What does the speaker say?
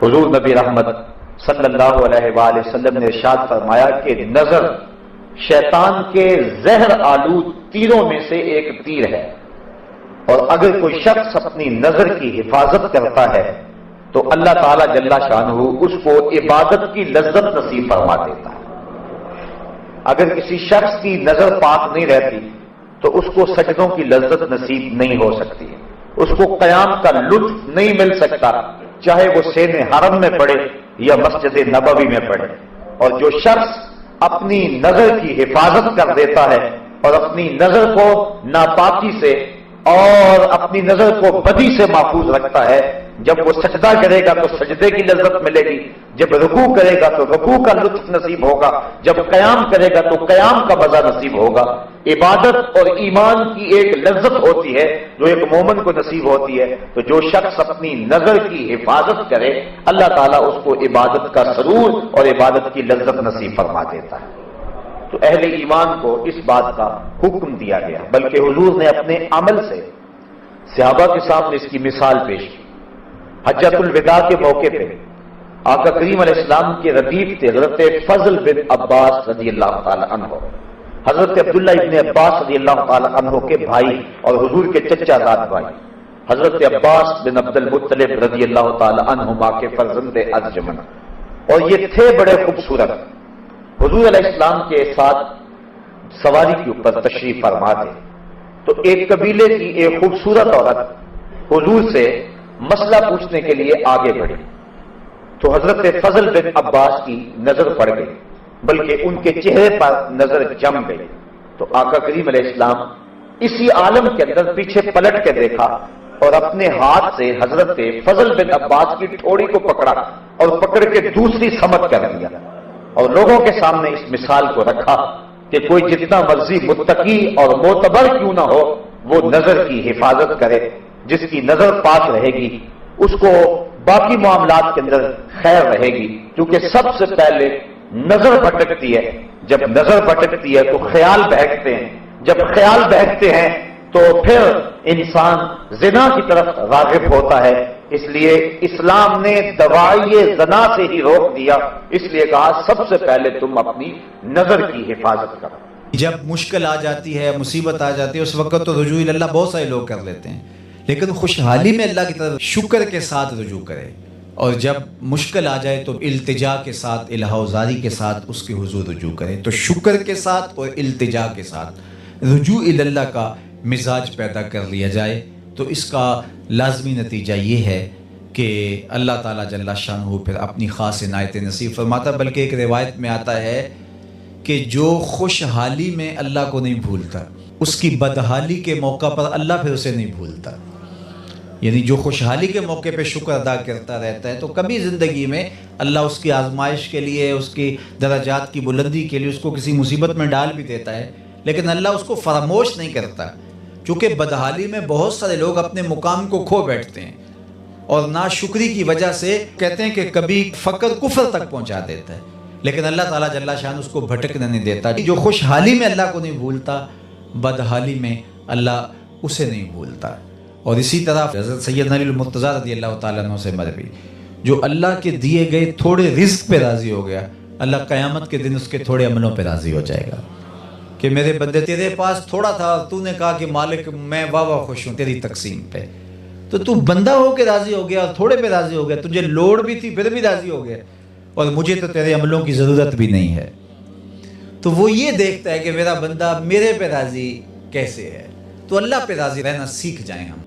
حضور نبی رحمت صلی اللہ علیہ وآلہ وسلم نے ارشاد فرمایا کہ نظر شیطان کے زہر آلود تیروں میں سے ایک تیر ہے، اور اگر کوئی شخص اپنی نظر کی حفاظت کرتا ہے تو اللہ تعالیٰ جل شانہ اس کو عبادت کی لذت نصیب فرما دیتا ہے۔ اگر کسی شخص کی نظر پاک نہیں رہتی تو اس کو سجدوں کی لذت نصیب نہیں ہو سکتی ہے، اس کو قیام کا لطف نہیں مل سکتا، چاہے وہ سین حرم میں پڑھے یا مسجد نبوی میں پڑھے۔ اور جو شخص اپنی نظر کی حفاظت کر دیتا ہے اور اپنی نظر کو ناپاکی سے اور اپنی نظر کو بدی سے محفوظ رکھتا ہے، جب وہ سجدہ کرے گا تو سجدے کی لذت ملے گی، جب رکوع کرے گا تو رکوع کا لطف نصیب ہوگا، جب قیام کرے گا تو قیام کا مزہ نصیب ہوگا۔ عبادت اور ایمان کی ایک لذت ہوتی ہے جو ایک مومن کو نصیب ہوتی ہے، تو جو شخص اپنی نظر کی حفاظت کرے اللہ تعالیٰ اس کو عبادت کا سرور اور عبادت کی لذت نصیب فرما دیتا ہے۔ تو اہل ایمان کو اس بات کا حکم دیا گیا، بلکہ حضور نے اپنے عمل سے صحابہ کے سامنے اس کی مثال پیش کی۔ حجۃ الوداع کے موقع پہ آقا کریم علیہ السلام کے ردیف تھے حضرت فضل بن عباس رضی اللہ تعالی عنہ، حضرت عبداللہ ابن عباس رضی اللہ تعالی عنہ کے بھائی اور حضور کے چچا زاد بھائی، حضرت عباس بن عبد المطلب رضی اللہ تعالی عنہما کے فرزند ارجمن، اور یہ تھے بڑے خوبصورت۔ حضور علیہ السلام کے ساتھ سواری کے اوپر تشریف فرما تھے، تو ایک قبیلے کی ایک خوبصورت عورت حضور سے مسئلہ پوچھنے کے لیے آگے بڑھی، تو حضرت فضل بن عباس کی نظر پڑ گئی، بلکہ ان کے چہرے پر نظر جم گئی۔ تو آقا کریم علیہ السلام اسی عالم کے اندر پیچھے پلٹ کے دیکھا اور اپنے ہاتھ سے حضرت فضل بن عباس کی ٹھوڑی کو پکڑا اور پکڑ کے دوسری سمت کر دیا، اور لوگوں کے سامنے اس مثال کو رکھا کہ کوئی جتنا مرضی متقی اور معتبر کیوں نہ ہو، وہ نظر کی حفاظت کرے۔ جس کی نظر پاک رہے گی اس کو باقی معاملات کے اندر خیر رہے گی، کیونکہ سب سے پہلے نظر بھٹکتی ہے، جب نظر بھٹکتی ہے تو خیال بہکتے ہیں، جب خیال بہکتے ہیں تو پھر انسان زنا کی طرف راغب ہوتا ہے۔ اس لیے اسلام نے دوائی زنا سے ہی روک دیا، اس لیے کہا سب سے پہلے تم اپنی نظر کی حفاظت کرو۔ جب مشکل آ جاتی ہے، مصیبت آ جاتی ہے، اس وقت تو رجوع اللہ بہت سارے لوگ کر لیتے ہیں، لیکن خوشحالی میں اللہ کی طرف شکر کے ساتھ رجوع کرے، اور جب مشکل آ جائے تو التجا کے ساتھ، الہا وزاری کے ساتھ اس کے حضور رجوع کرے۔ تو شکر کے ساتھ اور التجا کے ساتھ رجوع اللہ کا مزاج پیدا کر لیا جائے، تو اس کا لازمی نتیجہ یہ ہے کہ اللہ تعالیٰ جل شانہ پھر اپنی خاص عنایت نصیب فرماتا۔ بلکہ ایک روایت میں آتا ہے کہ جو خوشحالی میں اللہ کو نہیں بھولتا، اس کی بدحالی کے موقع پر اللہ پھر اسے نہیں بھولتا۔ یعنی جو خوشحالی کے موقع پہ شکر ادا کرتا رہتا ہے تو کبھی زندگی میں اللہ اس کی آزمائش کے لیے، اس کی درجات کی بلندی کے لیے اس کو کسی مصیبت میں ڈال بھی دیتا ہے، لیکن اللہ اس کو فراموش نہیں کرتا، چونکہ بدحالی میں بہت سارے لوگ اپنے مقام کو کھو بیٹھتے ہیں، اور ناشکری کی وجہ سے کہتے ہیں کہ کبھی فقر کفر تک پہنچا دیتا ہے، لیکن اللہ تعالیٰ جل شان اس کو بھٹکنے نہیں دیتا۔ جو خوشحالی میں اللہ کو نہیں بھولتا، بدحالی میں اللہ اسے نہیں بھولتا۔ اور اسی طرح حضرت سیدنا علی المرتضیٰ رضی اللہ تعالیٰ عنہ سے مروی، جو اللہ کے دیے گئے تھوڑے رزق پہ راضی ہو گیا، اللہ قیامت کے دن اس کے تھوڑے عملوں پہ راضی ہو جائے گا کہ میرے بندے تیرے پاس تھوڑا تھا، تو نے کہا کہ مالک میں واہ خوش ہوں تیری تقسیم پہ، تو بندہ ہو کے راضی ہو گیا اور تھوڑے پہ راضی ہو گیا، تجھے لوڑ بھی تھی پھر بھی راضی ہو گیا، اور مجھے تو تیرے عملوں کی ضرورت بھی نہیں ہے۔ تو وہ یہ دیکھتا ہے کہ میرا بندہ میرے پہ راضی کیسے ہے، تو اللہ پہ راضی رہنا سیکھ جائیں ہم۔